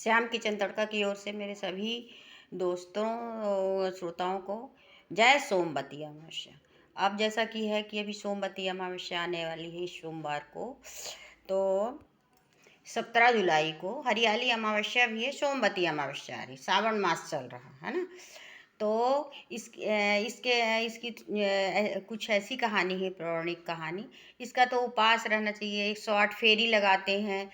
Shyam kitchen तड़का की ओर से मेरे सभी दोस्तों श्रोताओं को जय सोमवती अमावस्या। अब जैसा कि है कि अभी सोमवती अमावस्या आने वाली है इस सोमवार को, तो 17 जुलाई को हरियाली अमावस्या भी है, सोमवती अमावस्या आ रही, सावन मास चल रहा है ना। तो इसकी कुछ ऐसी कहानी है, पौराणिक कहानी। इसका तो उपास रहना चाहिए, 108 फेरी लगाते हैं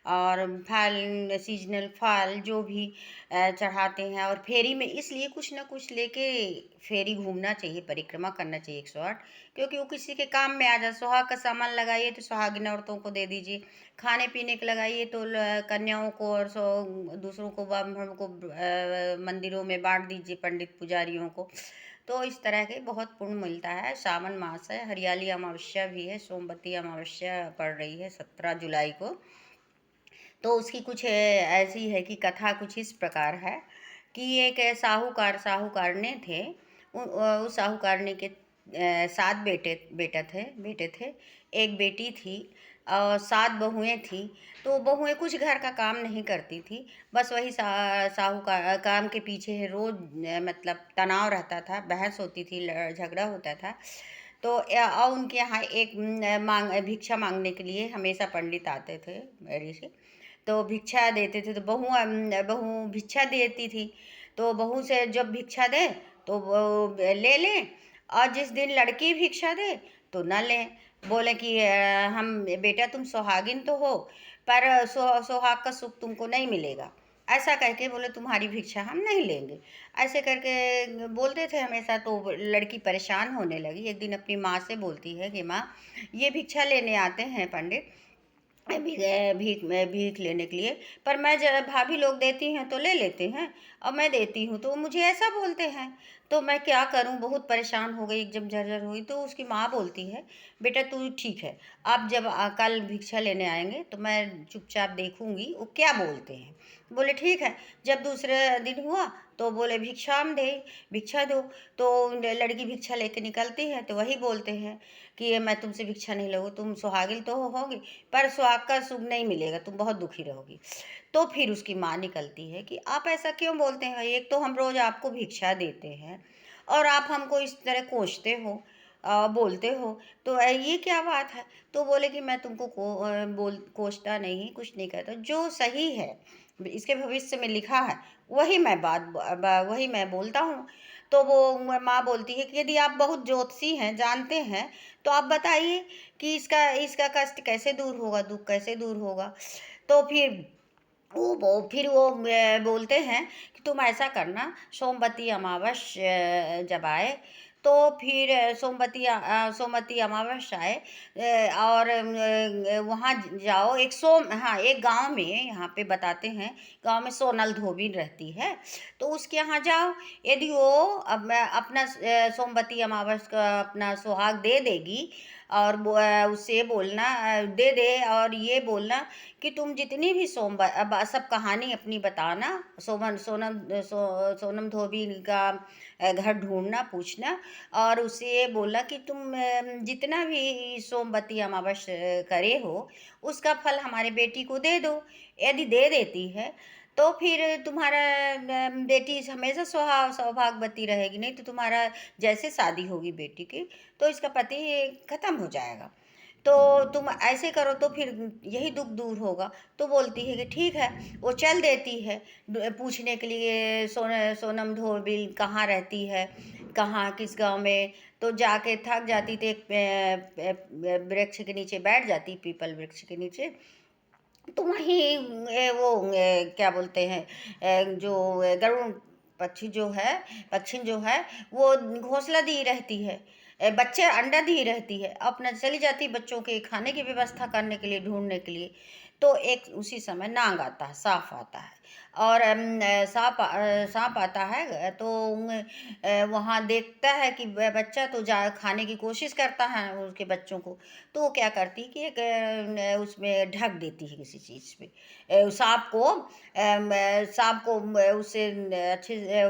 और फल, सीजनल फल जो भी चढ़ाते हैं। और फेरी में इसलिए कुछ ना कुछ लेके फेरी घूमना चाहिए, परिक्रमा करना चाहिए 108, क्योंकि वो किसी के काम में आ जाए। सुहाग का सामान लगाइए तो सुहागिन औरतों को दे दीजिए, खाने पीने के लगाइए तो कन्याओं को और दूसरों को, ब्राह्मणों को मंदिरों में बांट दीजिए, पंडित पुजारियों को। तो इस तरह के बहुत पुण्य मिलता है। सावन मास है, हरियाली अमावस्या भी है, सोमवती अमावस्या पड़ रही है 17 जुलाई को। तो उसकी कुछ ऐसी है कि कथा कुछ इस प्रकार है कि एक साहूकार ने थे। उस साहूकार ने के 7 बेटे थे। एक बेटी थी और 7 बहुएं थी। तो बहुएं कुछ घर का काम नहीं करती थी, बस वही साहूकार काम के पीछे रोज मतलब तनाव रहता था, बहस होती थी, झगड़ा होता था। तो और उनके यहाँ एक भिक्षा मांगने के लिए हमेशा पंडित आते थे मेरी से। तो भिक्षा देते थे, तो बहू भिक्षा देती थी। तो बहू से जब भिक्षा दे तो वो ले लें, और जिस दिन लड़की भिक्षा दे तो न लें। बोले कि हम बेटा तुम सुहागिन तो हो, पर सुहाग का सुख तुमको नहीं मिलेगा, ऐसा कह के बोले तुम्हारी भिक्षा हम नहीं लेंगे। ऐसे करके बोलते थे हमेशा। तो लड़की परेशान होने लगी, एक दिन अपनी माँ से बोलती है कि माँ, ये भिक्षा लेने आते हैं पंडित भीख लेने के लिए, पर मैं जब भाभी लोग देती हैं तो ले लेते हैं, और मैं देती हूँ तो वो मुझे ऐसा बोलते हैं, तो मैं क्या करूँ। बहुत परेशान हो गई, जब झरझर हुई। तो उसकी माँ बोलती है, बेटा तू ठीक है, आप जब कल भिक्षा लेने आएंगे तो मैं चुपचाप देखूंगी वो क्या बोलते हैं। बोले ठीक है। जब दूसरे दिन हुआ तो बोले भिक्षा दो। तो लड़की भिक्षा लेके निकलती है तो वही बोलते हैं कि मैं तुमसे भिक्षा नहीं लूँगी, तुम सुहागिन तो होगी पर सुहाग का सुख नहीं मिलेगा, तुम बहुत दुखी रहोगी। तो फिर उसकी माँ निकलती है कि आप ऐसा क्यों बोलते हैं, एक तो हम रोज आपको भिक्षा देते हैं और आप हमको इस तरह कोसते हो, बोलते हो, तो ये क्या बात है। तो बोले कि मैं तुमको कोसता नहीं, कुछ नहीं कहता, जो सही है इसके भविष्य में लिखा है वही मैं बोलता हूँ। तो वो माँ बोलती है कि यदि आप बहुत ज्योतिषी हैं, जानते हैं, तो आप बताइए कि इसका इसका कष्ट कैसे दूर होगा, दुख कैसे दूर होगा। तो फिर वो बोलते हैं कि तुम ऐसा करना, सोमवती अमावस्या जब आए तो फिर सोमवती अमावस्या आए और वहाँ जाओ। एक गांव में, यहाँ पे बताते हैं, गांव में सोनल धोबी रहती है। तो उसके यहाँ जाओ, यदि वो अपना सोमवती अमावस्या का अपना सुहाग दे देगी, और उससे बोलना दे दे, और ये बोलना कि तुम जितनी भी सब कहानी अपनी बताना, सोनम धोबी का घर ढूंढना, पूछना, और उससे ये बोलना कि तुम जितना भी सोमवती अमावस्या करे हो उसका फल हमारे बेटी को दे दो। यदि दे देती है तो फिर तुम्हारा बेटी हमेशा सौभाग्यवती रहेगी, नहीं तो तुम्हारा जैसे शादी होगी बेटी की तो इसका पति खत्म हो जाएगा। तो तुम ऐसे करो तो फिर यही दुख दूर होगा। तो बोलती है कि ठीक है। वो चल देती है पूछने के लिए सोनम धोबिल कहाँ रहती है, कहाँ किस गांव में। तो जाके थक जाती तो एक वृक्ष के नीचे बैठ जाती, पीपल वृक्ष के नीचे। तो वहीं क्या बोलते हैं, जो गरुड़ पक्षी जो है वो घोंसला दी रहती है, बच्चे अंडा दी रहती है, अपना चली जाती बच्चों के खाने की व्यवस्था करने के लिए, ढूंढने के लिए। तो एक उसी समय नाग आता है, सांप आता है, और सांप आता है। तो वहाँ देखता है कि बच्चा तो जा खाने की कोशिश करता है उसके बच्चों को। तो वो क्या करती है कि एक उसमें ढक देती है किसी चीज़ पे सांप को उससे अच्छे से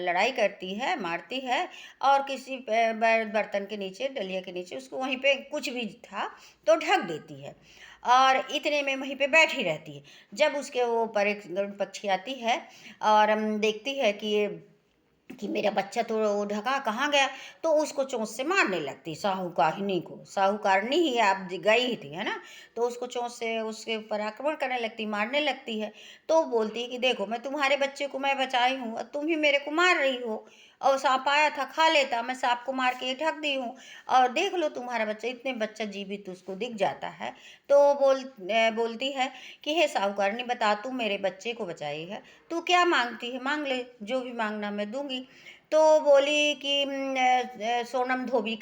लड़ाई करती है, मारती है, और किसी बर्तन के नीचे, डलिया के नीचे उसको वहीं पे कुछ भी था तो ढक देती है। और इतने में वहीं पे बैठी रहती है। जब उसके वो पर एक गरुड़ पक्षी आती है और देखती है कि मेरा बच्चा तो ढका कहाँ गया, तो उसको चोंच से मारने लगती साहूकारिनी को। साहूकारिनी ही आप गई ही थी, है ना। तो उसको चोंच से उसके ऊपर आक्रमण करने लगती, मारने लगती है। तो बोलती है कि देखो मैं तुम्हारे बच्चे को मैं बचाई हूँ और तुम ही मेरे को मार रही हो, और सांप आया था खा लेता, मैं सांप को मार के ढक दी हूँ, और देख लो तुम्हारा बच्चा, इतने बच्चा जीवित उसको दिख जाता है। तो बोलती है कि हे साहूकारनी, बता तू मेरे बच्चे को बचाई है, तू क्या मांगती है, मांग ले, जो भी मांगना मैं दूंगी। तो बोली कि सोनम धोबिन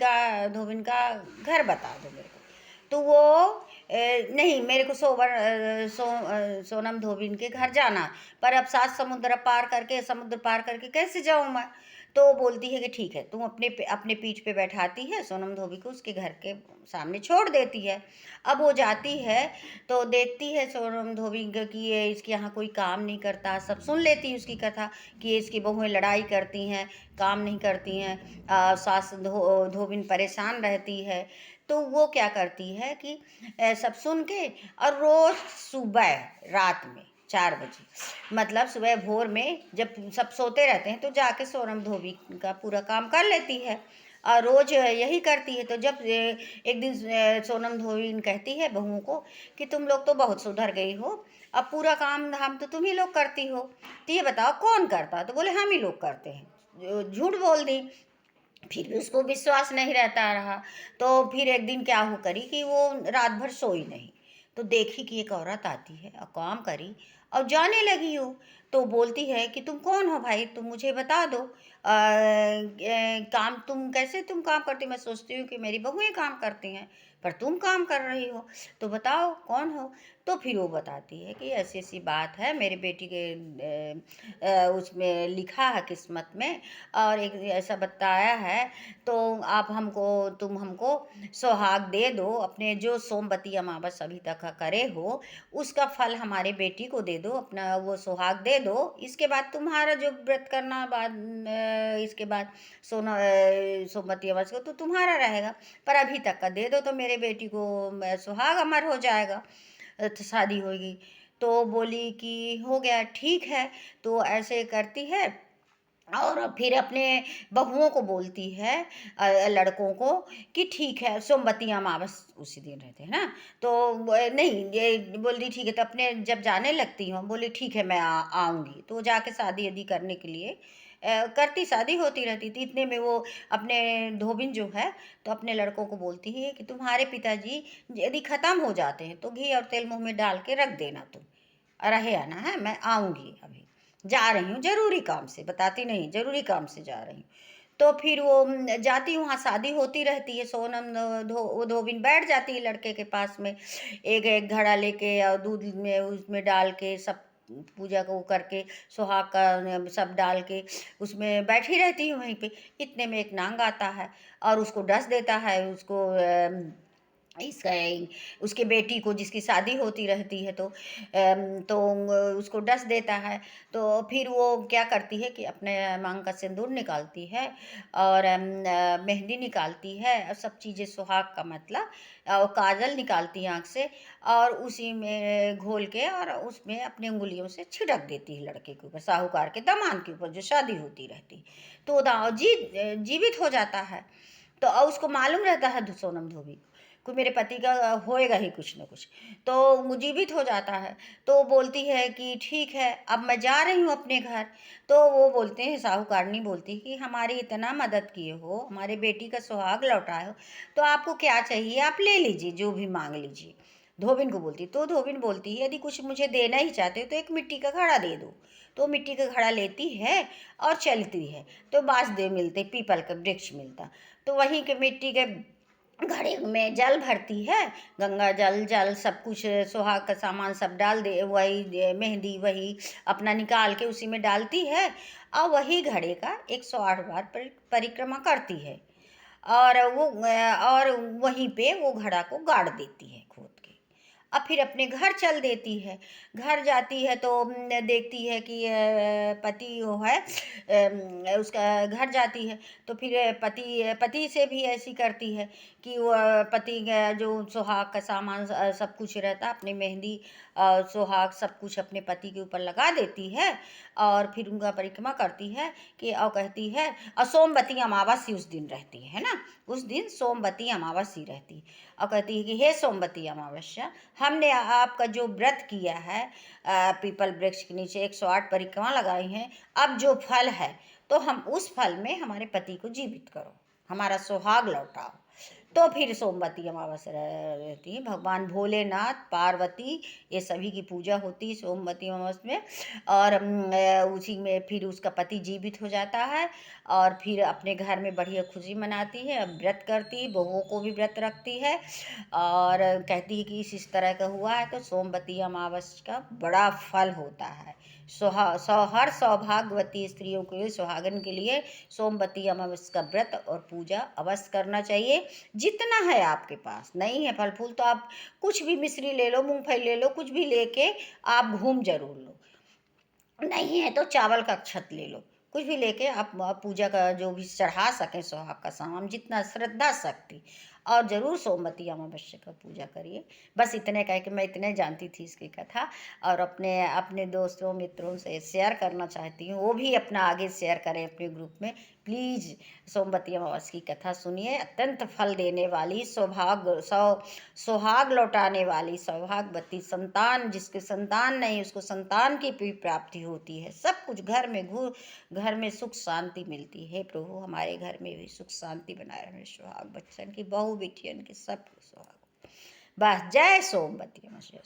का घर बता दो मेरे को। तो वो नहीं, मेरे को सोनम धोबिन के घर जाना, पर अब 7 समुद्र पार करके कैसे जाऊँ मैं। तो बोलती है कि ठीक है, तुम अपने पीठ पे बैठाती है सोनम धोबी को, उसके घर के सामने छोड़ देती है। अब वो जाती है तो देखती है सोनम धोबी कि ये इसके यहाँ कोई काम नहीं करता, सब सुन लेती है उसकी कथा कि ये इसकी बहुएं लड़ाई करती हैं, काम नहीं करती हैं, सास धोबिन परेशान रहती है। तो वो क्या करती है कि सब सुन के, और रोज सुबह रात में 4 बजे, मतलब सुबह भोर में जब सब सोते रहते हैं, तो जाके सोनम धोबी का पूरा काम कर लेती है, और रोज यही करती है। तो जब एक दिन सोनम धोबी कहती है बहुओं को कि तुम लोग तो बहुत सुधर गई हो, अब पूरा काम धाम तो तुम ही लोग करती हो, तो ये बताओ कौन करता। तो बोले हम ही लोग करते हैं। झूठ बोल दी। फिर भी उसको विश्वास नहीं रहता रहा। तो फिर एक दिन क्या हो करी कि वो रात भर सोई नहीं। तो देखी कि एक औरत आती है और काम करी और जाने लगी हो। तो बोलती है कि तुम कौन हो भाई, तुम मुझे बता दो, काम तुम काम करती, मैं सोचती हूँ कि मेरी बहुएं काम करती हैं, पर तुम काम कर रही हो, तो बताओ कौन हो। तो फिर वो बताती है कि ऐसी ऐसी बात है, मेरे बेटी के उसमें लिखा है किस्मत में, और एक ऐसा बताया है, तो तुम हमको सुहाग दे दो, अपने जो सोमवती अमावस अभी तक करे हो उसका फल हमारे बेटी को दे दो, अपना वो सुहाग दे दो, इसके बाद तुम्हारा जो व्रत करना बाद इसके बाद सोमवती अमावस को तो तुम्हारा रहेगा, पर अभी तक का दे दो तो मेरे बेटी को सुहाग अमर हो जाएगा, तो शादी होगी। तो बोली कि हो गया, ठीक है। तो ऐसे करती है और फिर अपने बहुओं को बोलती है, लड़कों को, कि ठीक है, सोमवती अमावस उसी दिन रहते हैं ना। तो नहीं, ये बोली ठीक है। तो अपने जब जाने लगती हूँ बोली ठीक है मैं आऊँगी। तो वो जाके शादी यदि करने के लिए करती, शादी होती रहती थी। इतने में वो अपने धोबिन जो है, तो अपने लड़कों को बोलती है कि तुम्हारे पिताजी यदि ख़त्म हो जाते हैं तो घी और तेल मुँह में डाल के रख देना, तुम रहे आना है, मैं आऊँगी, अभी जा रही हूँ जरूरी काम से, बताती नहीं जरूरी काम से जा रही हूँ। तो फिर वो जाती हूँ, वहाँ शादी होती रहती है। सोनम वो धोबिन बैठ जाती है लड़के के पास में, एक एक घड़ा लेके और दूध में उसमें डाल के सब पूजा को करके, सुहाग का सब डाल के उसमें बैठी रहती हूँ वहीं पे। इतने में एक नांग आता है और उसको डस देता है, उसको इसका उसके बेटी को जिसकी शादी होती रहती है, तो उसको डस देता है। तो फिर वो क्या करती है कि अपने मांग का सिंदूर निकालती है और मेहंदी निकालती है और सब चीज़ें, सुहाग का मतलब, और काजल निकालती है आँख से, और उसी में घोल के और उसमें अपनी उंगलियों से छिड़क देती है लड़के के ऊपर, साहूकार के दामाद के ऊपर जो शादी होती रहती है। तो जीवित हो जाता है। तो उसको मालूम रहता है सोनम धोबी को मेरे पति का होएगा ही कुछ न कुछ, तो वो जीवित हो जाता है। तो बोलती है कि ठीक है, अब मैं जा रही हूँ अपने घर। तो वो बोलते हैं, साहूकारनी बोलती है कि हमारी इतना मदद किए हो, हमारे बेटी का सुहाग लौटाए हो, तो आपको क्या चाहिए आप ले लीजिए, जो भी मांग लीजिए। धोबिन को बोलती, तो धोबिन बोलती है यदि कुछ मुझे देना ही चाहते हो तो एक मिट्टी का घड़ा दे दो। तो मिट्टी का घड़ा लेती है और चलती है, तो बांसदेव मिलते, पीपल का वृक्ष मिलता। तो वहीं के मिट्टी के घड़े में जल भरती है, गंगा जल जल सब कुछ, सुहाग का सामान सब डाल दे, वही मेहंदी वही अपना निकाल के उसी में डालती है, और वही घड़े का 108 बार परिक्रमा करती है, और वहीं पे वो घड़ा को गाड़ देती है खोद के। अब फिर अपने घर चल देती है। घर जाती है तो देखती है कि पति वो है, उसका घर जाती है तो फिर पति पति से भी ऐसी करती है कि वो पति का जो सुहाग का सामान सब कुछ रहता है, अपनी मेहंदी सुहाग सब कुछ अपने पति के ऊपर लगा देती है और फिर उनका परिक्रमा करती है कि और कहती है, और सोमवती अमावस्या उस दिन रहती है ना, उस दिन सोमवती अमावस्या रहती है और कहती है कि हे सोमवती अमावस्या, हमने आपका जो व्रत किया है पीपल वृक्ष के नीचे 108 परिक्रमा लगाई हैं, अब जो फल है तो हम उस फल में हमारे पति को जीवित करो, हमारा सुहाग लौटाओ। तो फिर सोमवती अमावस्या रहती है। भगवान भोलेनाथ, पार्वती, ये सभी की पूजा होती है सोमवती अमावस्या में। और उसी में फिर उसका पति जीवित हो जाता है और फिर अपने घर में बढ़िया खुशी मनाती है, व्रत करती है, बहुओं को भी व्रत रखती है और कहती है कि इस तरह का हुआ है तो सोमवती अमावस्या का बड़ा फल होता है। हर सौभाग्यवती स्त्रियों के लिए, सुहागन के लिए सोमवती अमावस्या का व्रत और पूजा अवश्य करना चाहिए। जितना है आपके पास, नहीं है फल फूल तो आप कुछ भी मिश्री ले लो, मूंगफली ले लो, कुछ भी लेके आप घूम जरूर लो। नहीं है तो चावल का अक्षत ले लो, कुछ भी लेके आप पूजा का जो भी चढ़ा सकें सुहाग का सामान, जितना श्रद्धा शक्ति, और जरूर सोमवती अमावस्या का पूजा करिए। बस इतने कह के मैं इतने जानती थी इसकी कथा और अपने अपने दोस्तों मित्रों से शेयर करना चाहती हूँ, वो भी अपना आगे शेयर करें अपने ग्रुप में प्लीज़। सोमवती अमावस्या की कथा सुनिए, अत्यंत फल देने वाली, सुहाग लौटाने वाली, सौभाग्यवती, संतान जिसके संतान नहीं उसको संतान की भी प्राप्ति होती है, सब कुछ घर में सुख शांति मिलती है। प्रभु हमारे घर में भी सुख शांति बनाए रहे, सुहाग बच्चन की, बहू बेटियन की, सब सुहाग। बस जय सोमवती अमावस्या।